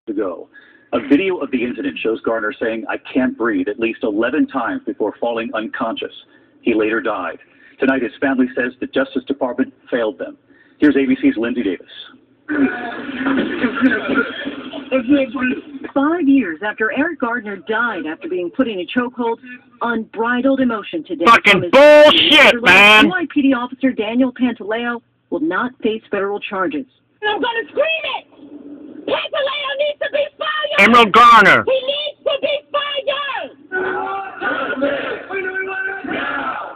ago. A video of the incident shows Garner saying, "I can't breathe," at least 11 times before falling unconscious. He later died. Tonight, his family says the Justice Department failed them. Here's ABC's Lindsay Davis. 5 years after Eric Garner died after being put in a chokehold, unbridled emotion today. Fucking bullshit, man! NYPD officer Daniel Pantaleo will not face federal charges. I'm gonna scream it! Pantaleo needs to be fired! Emerald Garner! He needs to be fired!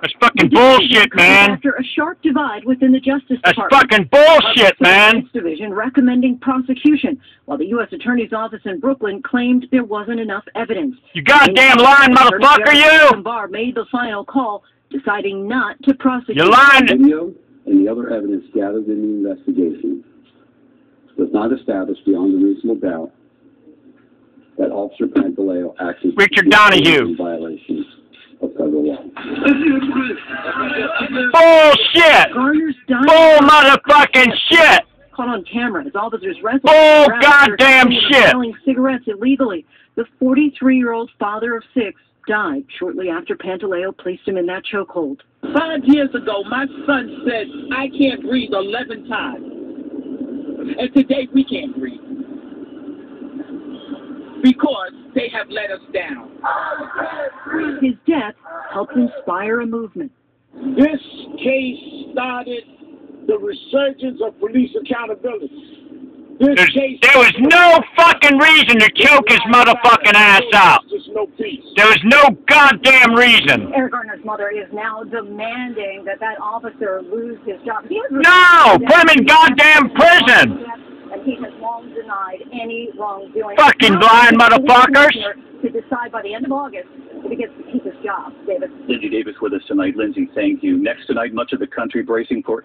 That's fucking bullshit, man! After a sharp divide within the Justice That's Department. fucking bullshit, man! Division recommending prosecution, while the U.S. Attorney's Office in Brooklyn claimed there wasn't enough evidence. You goddamn lying motherfucker, you! Barr made the final call, deciding not to prosecute. You're lying! Video and the other evidence gathered in the investigation does not establish beyond a reasonable doubt that Officer Pantaleo acted Richard Donahue in violation of federal law. Bullshit! Garner's dying. Bull motherfucking shit! Caught on camera as officers wrestled. Bull goddamn shit! Selling cigarettes illegally. The 43-year-old father of 6 died shortly after Pantaleo placed him in that chokehold. 5 years ago, my son said, "I can't breathe" 11 times. And today we can't breathe. Because they have let us down. His death helped inspire a movement. This case started the resurgence of police accountability. There was no fucking reason to choke his motherfucking ass out. There was no goddamn reason. Eric Garner's mother is now demanding that officer lose his job. No! Put him in goddamn prison! And he has long denied any wrongdoing. Fucking blind motherfuckers! To decide by the end of August if he gets to keep his job. David. Lindsay Davis with us tonight. Lindsay, thank you. Next tonight, much of the country bracing for...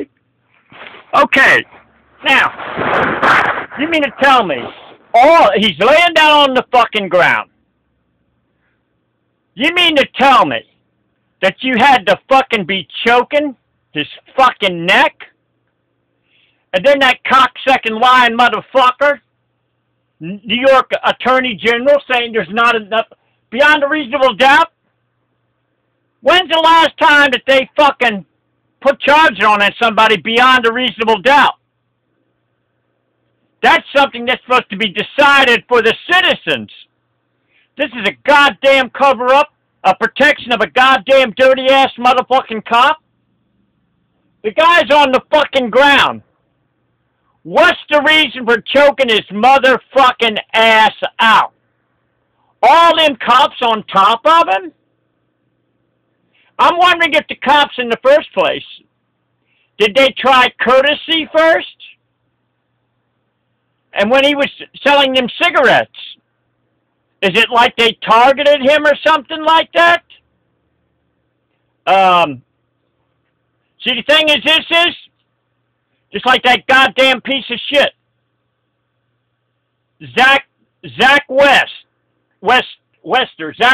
Okay. Now, you mean to tell me, he's laying down on the fucking ground. You mean to tell me that you had to fucking be choking his fucking neck? And then that cocksucking lying motherfucker, New York Attorney General, saying there's not enough, beyond a reasonable doubt? When's the last time that they fucking put charges on somebody beyond a reasonable doubt? That's something that's supposed to be decided for the citizens. This is a goddamn cover-up, a protection of a goddamn dirty-ass motherfucking cop. The guy's on the fucking ground. What's the reason for choking his motherfucking ass out? All them cops on top of him? I'm wondering if the cops in the first place, did they try courtesy first? And when he was selling them cigarettes, is it like they targeted him or something like that? See, the thing is, this is just like that goddamn piece of shit. Zach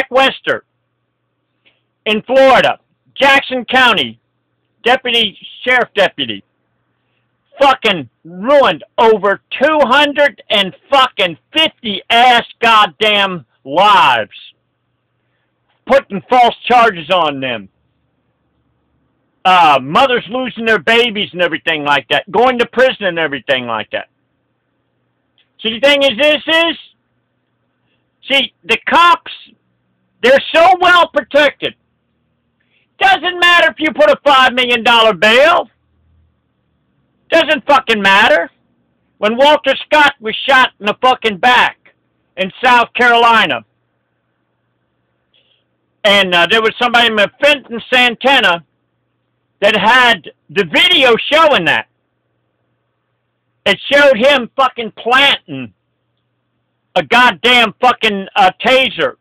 Wester in Florida, Jackson County, sheriff deputy, fucking ruined over 250 ass goddamn lives, putting false charges on them. Mothers losing their babies and everything like that, going to prison and everything like that. See, the thing is, see, the cops, they're so well protected. Doesn't matter if you put a $5 million bail. Doesn't fucking matter. When Walter Scott was shot in the fucking back in South Carolina, and there was somebody in Fenton, Santana, that had the video showing that. It showed him fucking planting a goddamn fucking taser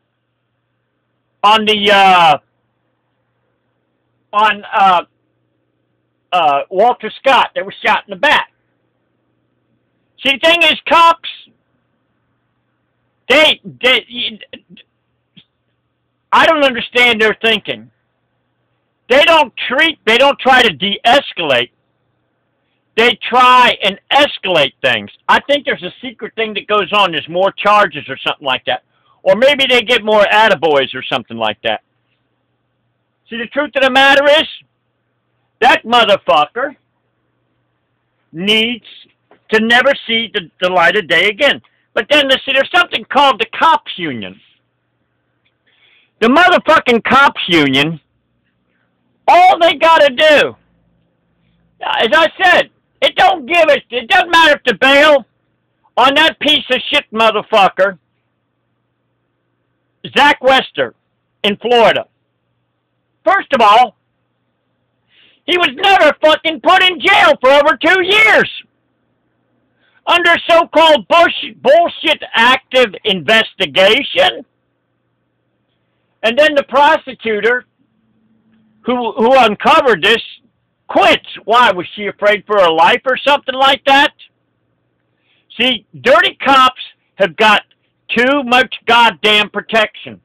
on the Walter Scott that was shot in the back. See, the thing is, cops, I don't understand their thinking. They don't try to de-escalate. they try and escalate things. I think there's a secret thing that goes on. There's more charges or something like that. Or maybe they get more attaboys or something like that. See, the truth of the matter is, that motherfucker needs to never see the light of day again. But then, see, there's something called the cops union. The motherfucking cops union, all they gotta do, as I said, it doesn't matter if the bail on that piece of shit motherfucker, Zach Wester, in Florida. First of all, he was never fucking put in jail for over 2 years under so-called bullshit active investigation. And then the prosecutor who uncovered this quits. Why? Was she afraid for her life or something like that? See, dirty cops have got too much goddamn protection.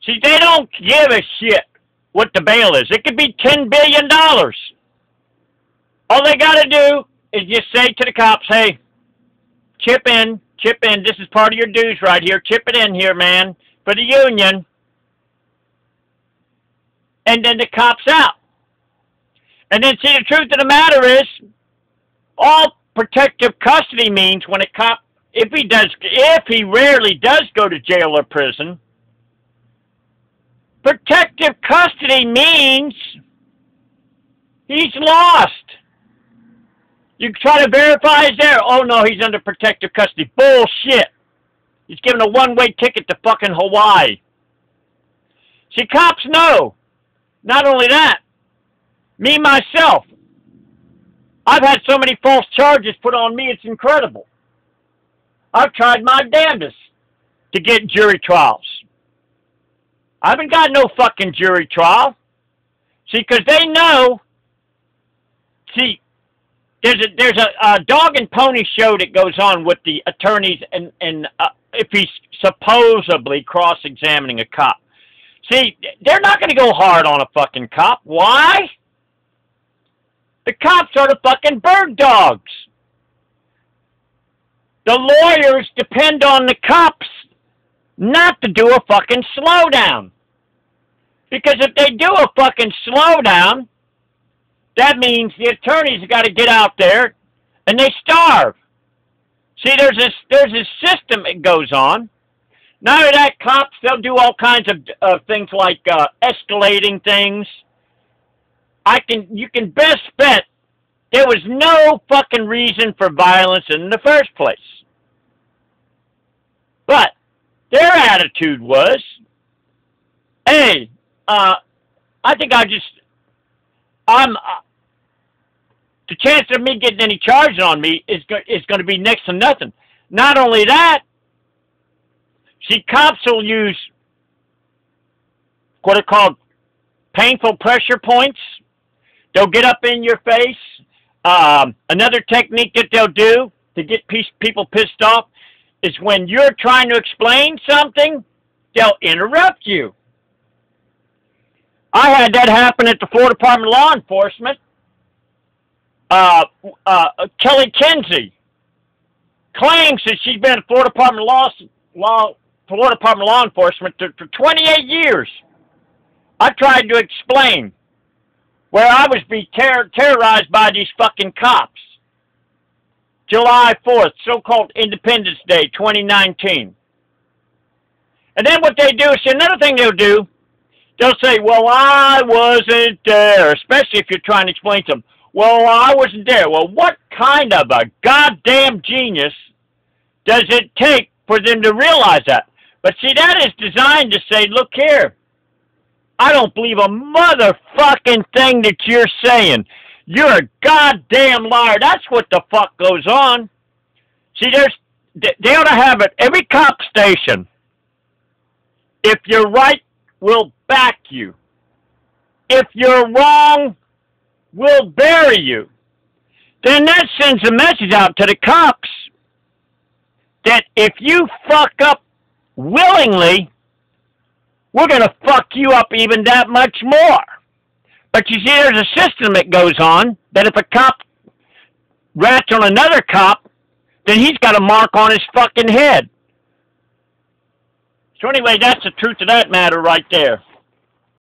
See, they don't give a shit what the bail is. It could be $10 billion. All they got to do is just say to the cops, hey, chip in. This is part of your dues right here. Chip it in here, man, for the union. And then the cop's out. And then, see, the truth of the matter is, all protective custody means when a cop, if he rarely does go to jail or prison, protective custody means he's lost. You try to verify he's there. Oh, no, he's under protective custody. Bullshit. He's given a one-way ticket to fucking Hawaii. See, cops know. Not only that, me, myself, I've had so many false charges put on me, it's incredible. I've tried my damnedest to get jury trials. I haven't got no fucking jury trial. See, because they know, see, there's a dog and pony show that goes on with the attorneys and if he's supposedly cross-examining a cop. See, they're not going to go hard on a fucking cop. Why? The cops are the fucking bird dogs. The lawyers depend on the cops not to do a fucking slowdown. Because if they do a fucking slowdown, that means the attorneys have got to get out there and they starve. See, there's a system that goes on. Not only that, cops, they'll do all kinds of things like escalating things. You can best bet there was no fucking reason for violence in the first place. But their attitude was, hey, I think the chance of me getting any charges on me is going to be next to nothing. Not only that, see, cops will use what are called painful pressure points. They'll get up in your face. Another technique that they'll do to get people pissed off is when you're trying to explain something, they'll interrupt you. I had that happen at the Florida Department of Law Enforcement. Kelly Kinsey claims that she's been at Florida Department of Law Enforcement for 28 years. I tried to explain where I was being terrorized by these fucking cops. July 4th, so-called Independence Day, 2019. And then what they do is, another thing they'll do, they'll say, well, I wasn't there, especially if you're trying to explain to them. Well, I wasn't there. Well, what kind of a goddamn genius does it take for them to realize that? But see, that is designed to say, look here, I don't believe a motherfucking thing that you're saying. You're a goddamn liar. That's what the fuck goes on. See, they ought to have it, every cop station, if you're right, we'll back you. If you're wrong, we'll bury you. Then that sends a message out to the cops that if you fuck up willingly, we're going to fuck you up even that much more. But you see, there's a system that goes on that if a cop rats on another cop, then he's got a mark on his fucking head. So anyway, that's the truth of that matter right there.